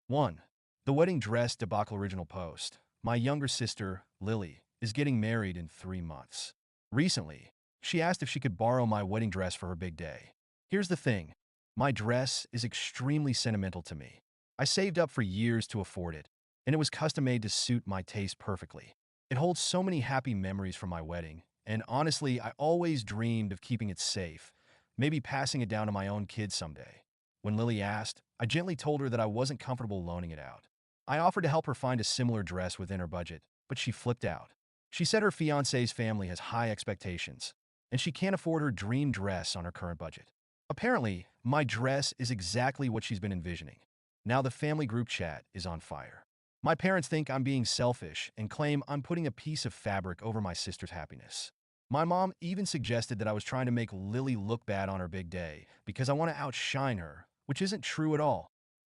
1. The wedding dress debacle original post. My younger sister, Lily, is getting married in 3 months. Recently, she asked if she could borrow my wedding dress for her big day. Here's the thing. My dress is extremely sentimental to me. I saved up for years to afford it, and it was custom made to suit my taste perfectly. It holds so many happy memories from my wedding, and honestly, I always dreamed of keeping it safe, maybe passing it down to my own kids someday. When Lily asked, I gently told her that I wasn't comfortable loaning it out. I offered to help her find a similar dress within her budget, but she flipped out. She said her fiance's family has high expectations, and she can't afford her dream dress on her current budget. Apparently, my dress is exactly what she's been envisioning. Now the family group chat is on fire. My parents think I'm being selfish and claim I'm putting a piece of fabric over my sister's happiness. My mom even suggested that I was trying to make Lily look bad on her big day because I want to outshine her, which isn't true at all.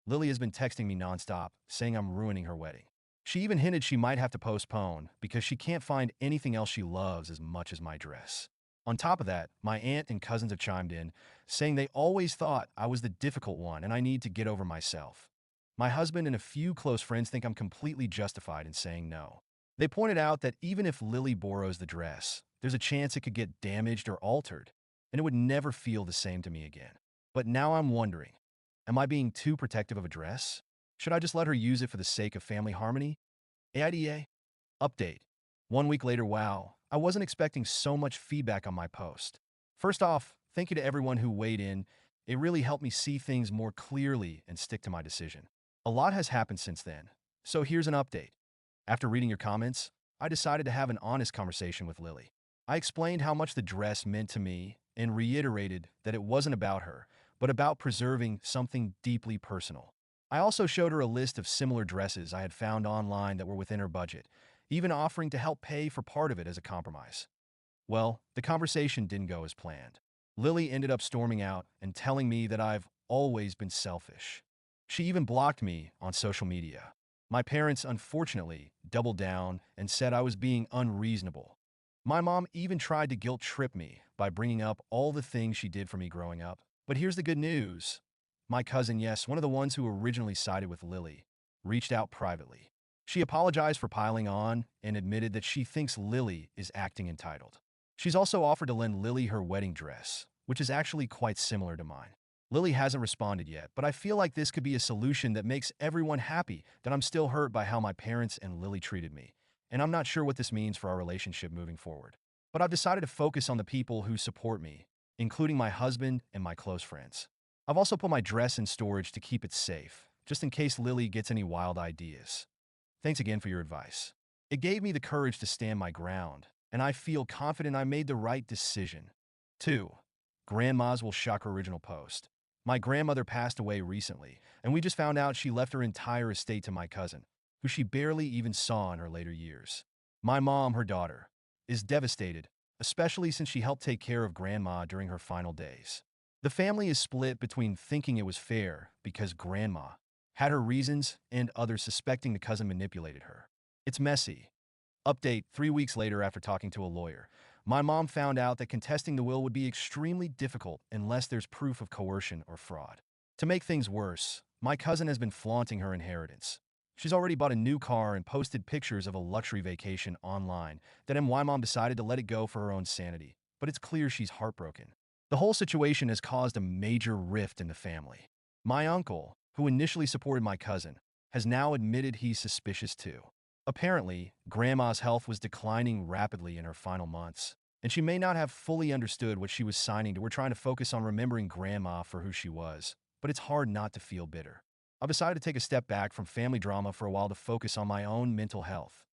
Lily has been texting me nonstop, saying I'm ruining her wedding. She even hinted she might have to postpone because she can't find anything else she loves as much as my dress. On top of that, my aunt and cousins have chimed in, saying they always thought I was the difficult one and I need to get over myself. My husband and a few close friends think I'm completely justified in saying no. They pointed out that even if Lily borrows the dress, there's a chance it could get damaged or altered, and it would never feel the same to me again. But now I'm wondering, am I being too protective of a dress? Should I just let her use it for the sake of family harmony? AIDA? Update. 1 week later, wow, I wasn't expecting so much feedback on my post. First off, thank you to everyone who weighed in. It really helped me see things more clearly and stick to my decision. A lot has happened since then, so here's an update. After reading your comments, I decided to have an honest conversation with Lily. I explained how much the dress meant to me and reiterated that it wasn't about her, but about preserving something deeply personal. I also showed her a list of similar dresses I had found online that were within her budget, even offering to help pay for part of it as a compromise. Well, the conversation didn't go as planned. Lily ended up storming out and telling me that I've always been selfish. She even blocked me on social media. My parents, unfortunately, doubled down and said I was being unreasonable. My mom even tried to guilt trip me by bringing up all the things she did for me growing up. But here's the good news. My cousin, yes, one of the ones who originally sided with Lily, reached out privately. She apologized for piling on and admitted that she thinks Lily is acting entitled. She's also offered to lend Lily her wedding dress, which is actually quite similar to mine. Lily hasn't responded yet, but I feel like this could be a solution that makes everyone happy, that I'm still hurt by how my parents and Lily treated me, and I'm not sure what this means for our relationship moving forward. But I've decided to focus on the people who support me, including my husband and my close friends. I've also put my dress in storage to keep it safe, just in case Lily gets any wild ideas. Thanks again for your advice. It gave me the courage to stand my ground, and I feel confident I made the right decision. 2. Grandma's will shock her original post. My grandmother passed away recently, and we just found out she left her entire estate to my cousin, who she barely even saw in her later years. My mom, her daughter, is devastated, especially since she helped take care of Grandma during her final days. The family is split between thinking it was fair because Grandma had her reasons and others suspecting the cousin manipulated her. It's messy. Update 3 weeks later after talking to a lawyer. My mom found out that contesting the will would be extremely difficult unless there's proof of coercion or fraud. To make things worse, my cousin has been flaunting her inheritance. She's already bought a new car and posted pictures of a luxury vacation online. Then my mom decided to let it go for her own sanity, but it's clear she's heartbroken. The whole situation has caused a major rift in the family. My uncle, who initially supported my cousin, has now admitted he's suspicious too. Apparently, Grandma's health was declining rapidly in her final months, and she may not have fully understood what she was signing to. We're trying to focus on remembering Grandma for who she was, but it's hard not to feel bitter. I've decided to take a step back from family drama for a while to focus on my own mental health.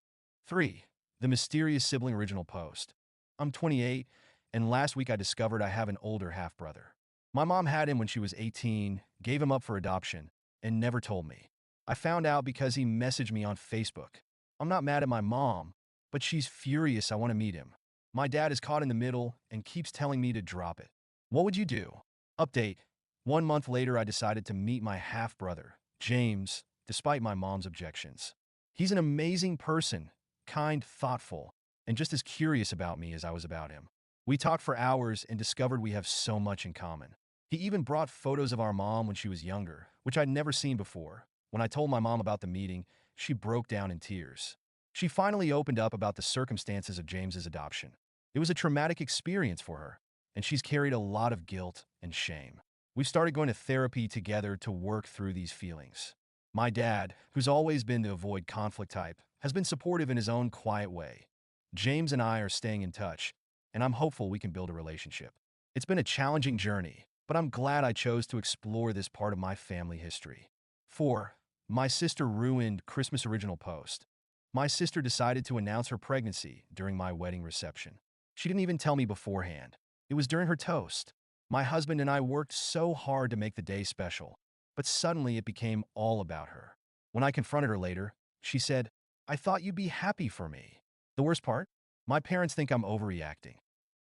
3. The mysterious sibling original post. I'm 28, and last week I discovered I have an older half-brother. My mom had him when she was 18, gave him up for adoption, and never told me. I found out because he messaged me on Facebook. I'm not mad at my mom, but she's furious I want to meet him. My dad is caught in the middle and keeps telling me to drop it. What would you do? Update. 1 month later, I decided to meet my half-brother, James, despite my mom's objections. He's an amazing person, kind, thoughtful, and just as curious about me as I was about him. We talked for hours and discovered we have so much in common. He even brought photos of our mom when she was younger, which I'd never seen before. When I told my mom about the meeting, she broke down in tears. She finally opened up about the circumstances of James's adoption. It was a traumatic experience for her, and she's carried a lot of guilt and shame. We've started going to therapy together to work through these feelings. My dad, who's always been the avoid conflict type, has been supportive in his own quiet way. James and I are staying in touch, and I'm hopeful we can build a relationship. It's been a challenging journey, but I'm glad I chose to explore this part of my family history. 4. My sister ruined Christmas original post. My sister decided to announce her pregnancy during my wedding reception. She didn't even tell me beforehand. It was during her toast. My husband and I worked so hard to make the day special, but suddenly it became all about her. When I confronted her later, she said, "I thought you'd be happy for me." The worst part? My parents think I'm overreacting.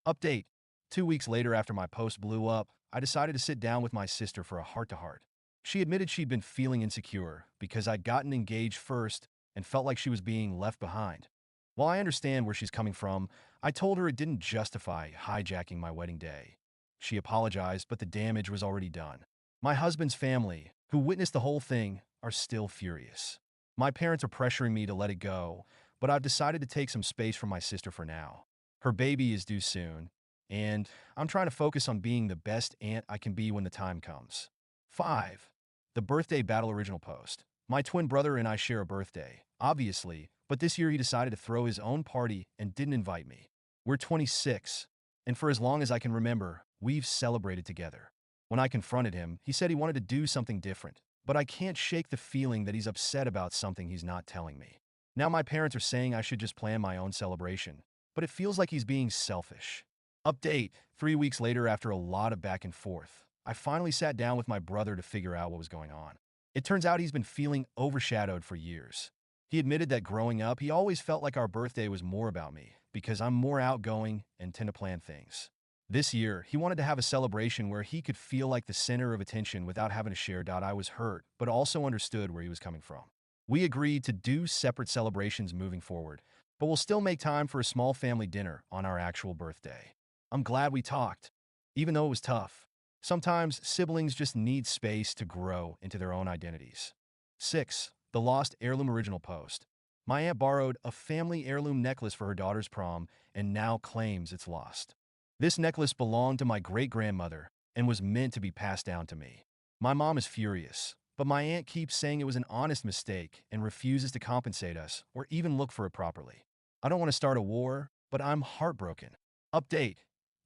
Update. 2 weeks later after my post blew up, I decided to sit down with my sister for a heart-to-heart. She admitted she'd been feeling insecure because I'd gotten engaged first and felt like she was being left behind. While I understand where she's coming from, I told her it didn't justify hijacking my wedding day. She apologized, but the damage was already done. My husband's family, who witnessed the whole thing, are still furious. My parents are pressuring me to let it go, but I've decided to take some space from my sister for now. Her baby is due soon, and I'm trying to focus on being the best aunt I can be when the time comes. 5. The birthday battle original post. My twin brother and I share a birthday, obviously, but this year he decided to throw his own party and didn't invite me. We're 26, and for as long as I can remember, we've celebrated together. When I confronted him, he said he wanted to do something different, but I can't shake the feeling that he's upset about something he's not telling me. Now my parents are saying I should just plan my own celebration, but it feels like he's being selfish. Update. 3 weeks later, after a lot of back and forth, I finally sat down with my brother to figure out what was going on. It turns out he's been feeling overshadowed for years. He admitted that growing up, he always felt like our birthday was more about me, because I'm more outgoing and tend to plan things. This year, he wanted to have a celebration where he could feel like the center of attention without having to share. I was hurt, but also understood where he was coming from. We agreed to do separate celebrations moving forward, but we'll still make time for a small family dinner on our actual birthday. I'm glad we talked, even though it was tough. Sometimes siblings just need space to grow into their own identities. 6. The lost heirloom original post. My aunt borrowed a family heirloom necklace for her daughter's prom and now claims it's lost. This necklace belonged to my great-grandmother and was meant to be passed down to me. My mom is furious, but my aunt keeps saying it was an honest mistake and refuses to compensate us or even look for it properly. I don't want to start a war, but I'm heartbroken. Update.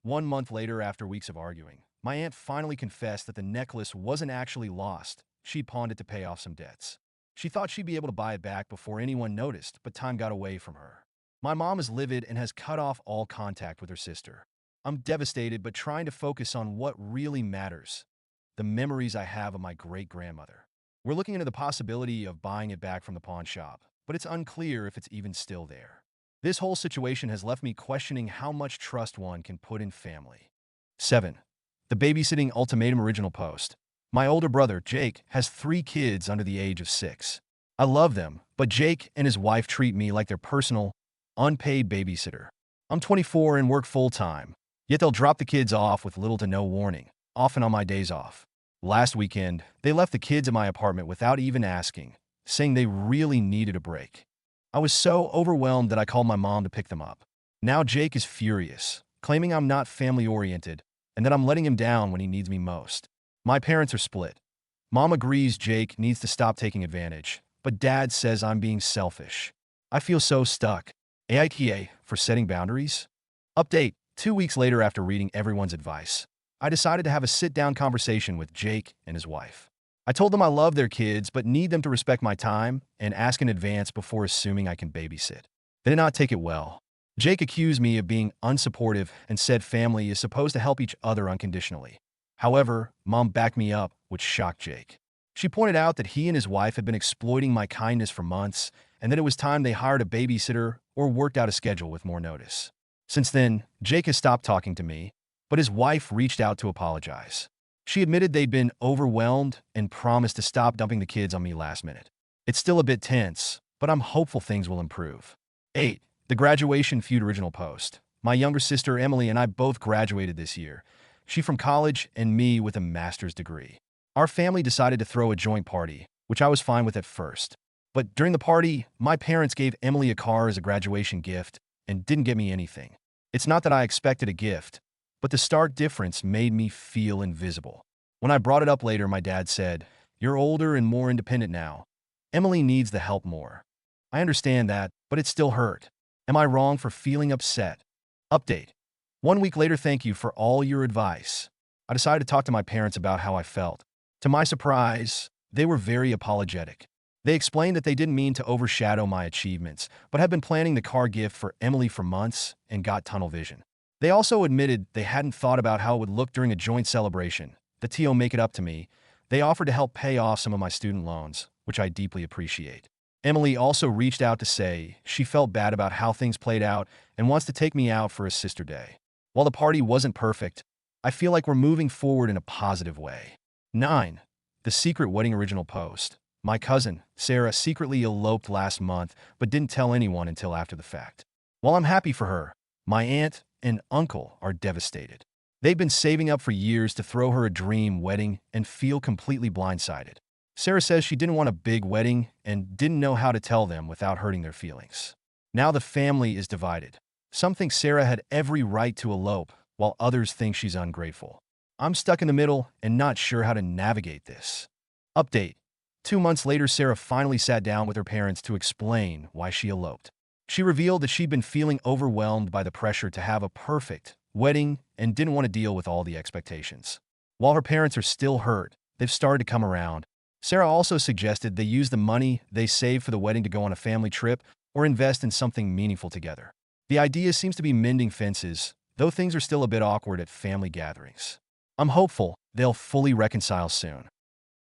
1 month later, after weeks of arguing, my aunt finally confessed that the necklace wasn't actually lost. She pawned it to pay off some debts. She thought she'd be able to buy it back before anyone noticed, but time got away from her. My mom is livid and has cut off all contact with her sister. I'm devastated, but trying to focus on what really matters: the memories I have of my great-grandmother. We're looking into the possibility of buying it back from the pawn shop, but it's unclear if it's even still there. This whole situation has left me questioning how much trust one can put in family. 7. The babysitting ultimatum original post. My older brother, Jake, has 3 kids under the age of 6. I love them, but Jake and his wife treat me like their personal, unpaid babysitter. I'm 24 and work full-time, yet they'll drop the kids off with little to no warning, often on my days off. Last weekend, they left the kids at my apartment without even asking, saying they really needed a break. I was so overwhelmed that I called my mom to pick them up. Now Jake is furious, claiming I'm not family-oriented and that I'm letting him down when he needs me most. My parents are split. Mom agrees Jake needs to stop taking advantage, but Dad says I'm being selfish. I feel so stuck. AITA for setting boundaries? Update. 2 weeks later, after reading everyone's advice, I decided to have a sit-down conversation with Jake and his wife. I told them I love their kids but need them to respect my time and ask in advance before assuming I can babysit. They did not take it well. Jake accused me of being unsupportive and said family is supposed to help each other unconditionally. However, Mom backed me up, which shocked Jake. She pointed out that he and his wife had been exploiting my kindness for months and that it was time they hired a babysitter or worked out a schedule with more notice. Since then, Jake has stopped talking to me, but his wife reached out to apologize. She admitted they'd been overwhelmed and promised to stop dumping the kids on me last minute. It's still a bit tense, but I'm hopeful things will improve. 8. The graduation feud original post. My younger sister Emily and I both graduated this year. She from college and me with a master's degree. Our family decided to throw a joint party, which I was fine with at first. But during the party, my parents gave Emily a car as a graduation gift and didn't get me anything. It's not that I expected a gift, but the stark difference made me feel invisible. When I brought it up later, my dad said, "You're older and more independent now. Emily needs the help more." I understand that, but it still hurt. Am I wrong for feeling upset? Update. 1 week later, thank you for all your advice. I decided to talk to my parents about how I felt. To my surprise, they were very apologetic. They explained that they didn't mean to overshadow my achievements, but had been planning the car gift for Emily for months and got tunnel vision. They also admitted they hadn't thought about how it would look during a joint celebration. The TO make it up to me. They offered to help pay off some of my student loans, which I deeply appreciate. Emily also reached out to say she felt bad about how things played out and wants to take me out for a sister day. While the party wasn't perfect, I feel like we're moving forward in a positive way. 9. The secret wedding original post. My cousin, Sarah, secretly eloped last month but didn't tell anyone until after the fact. While I'm happy for her, my aunt and uncle are devastated. They've been saving up for years to throw her a dream wedding and feel completely blindsided. Sarah says she didn't want a big wedding and didn't know how to tell them without hurting their feelings. Now the family is divided. Some think Sarah had every right to elope, while others think she's ungrateful. I'm stuck in the middle and not sure how to navigate this. Update. 2 months later, Sarah finally sat down with her parents to explain why she eloped. She revealed that she'd been feeling overwhelmed by the pressure to have a perfect wedding and didn't want to deal with all the expectations. While her parents are still hurt, they've started to come around. Sarah also suggested they use the money they saved for the wedding to go on a family trip or invest in something meaningful together. The idea seems to be mending fences, though things are still a bit awkward at family gatherings. I'm hopeful they'll fully reconcile soon.